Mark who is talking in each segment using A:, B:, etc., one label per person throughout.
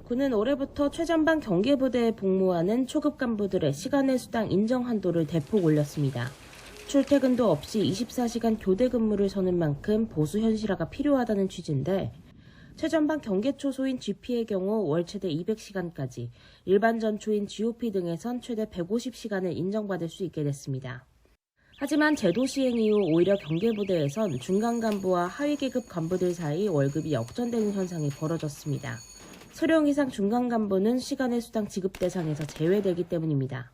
A: 군은 올해부터 최전방 경계부대에 복무하는 초급 간부들의 시간의 수당 인정 한도를 대폭 올렸습니다. 출퇴근도 없이 24시간 교대 근무를 서는 만큼 보수 현실화가 필요하다는 취지인데, 최전방 경계초소인 GP의 경우 월 최대 200시간까지, 일반 전초인 GOP 등에선 최대 150시간을 인정받을 수 있게 됐습니다. 하지만 제도 시행 이후 오히려 경계부대에선 중간 간부와 하위 계급 간부들 사이 월급이 역전되는 현상이 벌어졌습니다. 소령 이상 중간 간부는 시간의 수당 지급 대상에서 제외되기 때문입니다.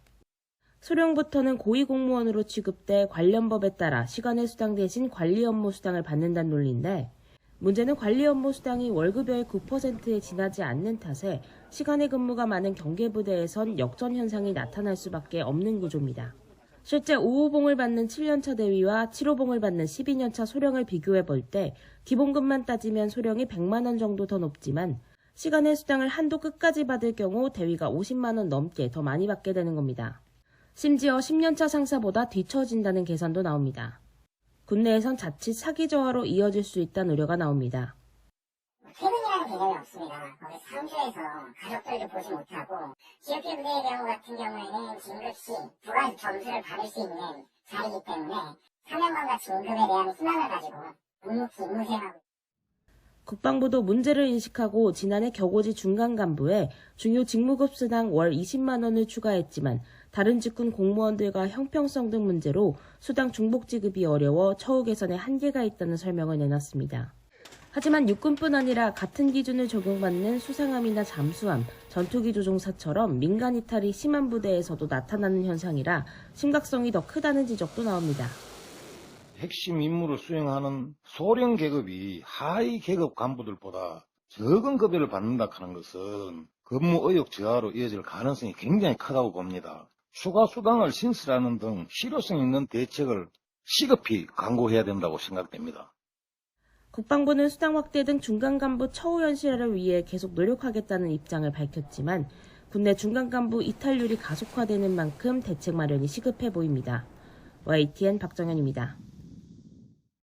A: 소령부터는 고위공무원으로 취급돼 관련 법에 따라 시간의 수당 대신 관리 업무 수당을 받는다는 논리인데, 문제는 관리 업무 수당이 월급의 9%에 지나지 않는 탓에 시간의 근무가 많은 경계부대에선 역전 현상이 나타날 수밖에 없는 구조입니다. 실제 5호봉을 받는 7년차 대위와 7호봉을 받는 12년차 소령을 비교해 볼 때 기본급만 따지면 소령이 100만 원 정도 더 높지만, 시간의 수당을 한도 끝까지 받을 경우 대위가 50만 원 넘게 더 많이 받게 되는 겁니다. 심지어 10년차 상사보다 뒤처진다는 계산도 나옵니다. 군내에선 자칫 사기 저하로 이어질 수 있다는 우려가 나옵니다.
B: 퇴근이라는 개념이 없습니다. 거기 상주에서 가족들도 보지 못하고, GOP 부대의 경우 같은 경우에는 긴급시 부가 점수를 받을 수 있는 자리이기 때문에 사명감과 진급에 대한 희망을 가지고 묵묵히 임무 수행하고,
A: 국방부도 문제를 인식하고 지난해 격오지 중간 간부에 중요 직무급수당 월 20만 원을 추가했지만, 다른 직군 공무원들과 형평성 등 문제로 수당 중복 지급이 어려워 처우 개선에 한계가 있다는 설명을 내놨습니다. 하지만 육군뿐 아니라 같은 기준을 적용받는 수상함이나 잠수함, 전투기 조종사처럼 민간 이탈이 심한 부대에서도 나타나는 현상이라 심각성이 더 크다는 지적도 나옵니다.
C: 핵심 임무를 수행하는 소령 계급이 하위 계급 간부들보다 적은 급여를 받는다 하는 것은 근무 의욕 저하로 이어질 가능성이 굉장히 크다고 봅니다. 추가 수당을 신설하는 등 실효성 있는 대책을 시급히 강구해야 된다고 생각됩니다.
A: 국방부는 수당 확대 등 중간 간부 처우 현실화를 위해 계속 노력하겠다는 입장을 밝혔지만, 군내 중간 간부 이탈률이 가속화되는 만큼 대책 마련이 시급해 보입니다. YTN 박정현입니다.